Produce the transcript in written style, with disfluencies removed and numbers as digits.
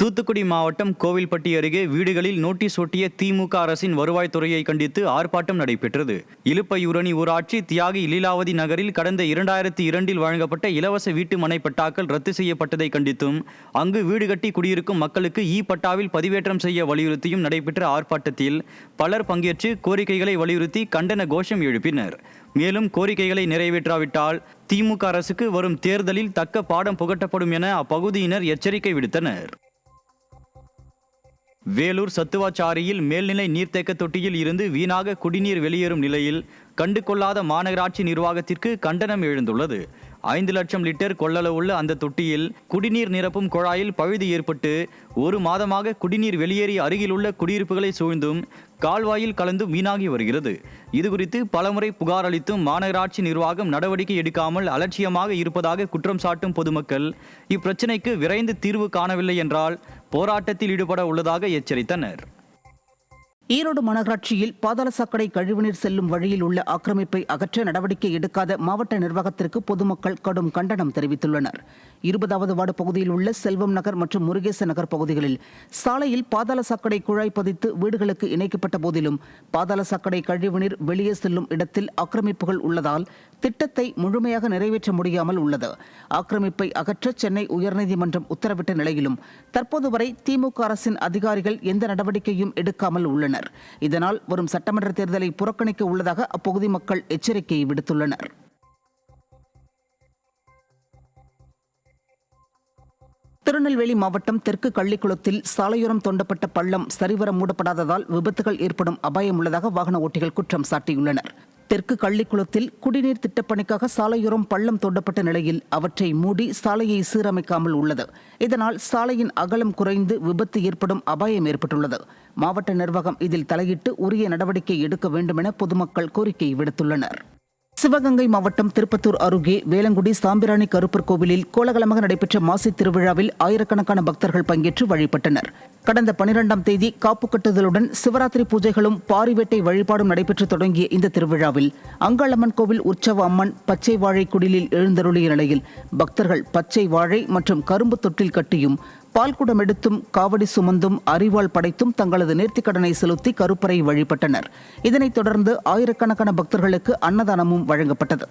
தூத்துக்குடி மாவட்டம் கோவில்பட்டி அருகே வீடுகளில் நோட்டீஸ் ஒட்டிய திமுக அரசின் வருவாய்த்துறையை கண்டித்து ஆர்ப்பாட்டம் நடைபெற்றது. இலுப்பையூரணி ஊராட்சி தியாகி லீலாவதி நகரில் கடந்த 2002 வழங்கப்பட்ட இலவச வீட்டு மனை பட்டாக்கள் ரத்து செய்யப்பட்டதை கண்டித்தும் அங்கு வீடு கட்டி குடியிருக்கும் மக்களுக்கு பட்டாவில் பதிவேற்றம் செய்ய வலியுறுத்தியும் நடைபெற்ற ஆர்ப்பாட்டத்தில் பலர் பங்கேற்று கோரிக்கைகளை வலியுறுத்தி கண்டன கோஷம் எழுப்பினர். மேலும் கோரிக்கைகளை நிறைவேற்றாவிட்டால் திமுக அரசுக்கு வரும் தேர்தலில் தக்க பாடம் புகட்டப்படும் என அப்பகுதியினர் எச்சரிக்கை விடுத்தனர். வேலூர் சத்துவாச்சாரியில் மேல்நிலை நீர்த்தேக்க தொட்டியில் இருந்து வீணாக குடிநீர் வெளியேறும் நிலையில் கண்டுகொள்ளாத மாநகராட்சி நிர்வாகத்திற்கு கண்டனம் எழுந்துள்ளது. 5 லட்சம் லிட்டர் கொள்ளளவுள்ள அந்த தொட்டியில் குடிநீர் நிரப்பும் குழாயில் பழுது ஏற்பட்டு 1 மாதமாக குடிநீர் வெளியேறி அருகிலுள்ள குடியிருப்புகளை சூழ்ந்தும் கால்வாயில் கலந்தும் வீணாகி வருகிறது. இதுகுறித்து பலமுறை புகார் அளித்தும் மாநகராட்சி நிர்வாகம் நடவடிக்கை எடுக்காமல் அலட்சியமாக இருப்பதாக குற்றம் சாட்டும் பொதுமக்கள் இப்பிரச்சினைக்கு விரைந்து தீர்வு காணவில்லை என்றால் போராட்டத்தில் ஈடுபட உள்ளதாக எச்சரித்தனர். ஈரோடு மாநகராட்சியில் பாதாள சாக்கடை கழிவுநீர் செல்லும் வழியில் உள்ள ஆக்கிரமிப்பை அகற்ற நடவடிக்கை எடுக்காத மாவட்ட நிர்வாகத்திற்கு பொதுமக்கள் கடும் கண்டனம் தெரிவித்துள்ளனர். 20வது வார்டு பகுதியில் உள்ள செல்வம் நகர் மற்றும் முருகேச நகர் பகுதிகளில் சாலையில் பாதாள சாக்கடை குழாய் பதித்து வீடுகளுக்கு இணைக்கப்பட்ட போதிலும் பாதாள சாக்கடை கழிவுநீர் வெளியே செல்லும் இடத்தில் ஆக்கிரமிப்புகள் உள்ளதால் திட்டத்தை முழுமையாக நிறைவேற்ற முடியாமல் உள்ளது. ஆக்கிரமிப்பை அகற்ற சென்னை உயர்நீதிமன்றம் உத்தரவிட்ட நிலையிலும் தற்போது வரை திமுக அரசின் அதிகாரிகள் எந்த நடவடிக்கையும் எடுக்காமல் உள்ளனர். இதனால் வரும் சட்டமன்ற தேர்தலை புறக்கணிக்க உள்ளதாக அப்பகுதி மக்கள் எச்சரிக்கை விடுத்துள்ளனர். திருநெல்வேலி மாவட்டம் தெற்கு கள்ளிக்குளத்தில் சாலையோரம் தோண்டப்பட்ட பள்ளம் சரிவர மூடப்படாததால் விபத்துகள் ஏற்படும் அபாயம் உள்ளதாக வாகன ஓட்டிகள் குற்றம் சாட்டியுள்ளனர். தெற்கு கள்ளிக்குளத்தில் குடிநீர் திட்டப்பணிக்காக சாலையோரம் பள்ளம் தோண்டப்பட்ட நிலையில் அவற்றை மூடி சாலையை சீரமைக்காமல் உள்ளது. இதனால் சாலையின் அகலம் குறைந்து விபத்து ஏற்படும் அபாயம் ஏற்பட்டுள்ளது. மாவட்ட நிர்வாகம் இதில் தலையிட்டு உரிய நடவடிக்கை எடுக்க வேண்டும் என பொதுமக்கள் கோரிக்கை விடுத்துள்ளனர். சிவகங்கை மாவட்டம் திருப்பத்தூர் அருகே வேலங்குடி சாம்பிராணி கருப்பர் கோவிலில் கோலாகலமாக நடைபெற்ற மாசி திருவிழாவில் ஆயிரக்கணக்கான பக்தர்கள் பங்கேற்று வழிபட்டனர். கடந்த 12ஆம் தேதி காப்பு கட்டுதலுடன் சிவராத்திரி பூஜைகளும் பாரிவேட்டை வழிபாடும் நடைபெற்று தொடங்கிய இந்த திருவிழாவில் அங்காளம்மன் கோவில் உற்சவ அம்மன் பச்சை வாழை குடிலில் எழுந்தருளிய நிலையில் பக்தர்கள் பச்சை வாழை மற்றும் கரும்பு தொட்டில் கட்டியும் பால்குடம் எடுத்தும் காவடி சுமந்தும் அரிவாள் படைத்தும் தங்களது நேர்த்திக்கடனை செலுத்தி கருப்பரை வழிபட்டனர். இதனைத் தொடர்ந்து ஆயிரக்கணக்கான பக்தர்களுக்கு அன்னதானமும் வழங்கப்பட்டது.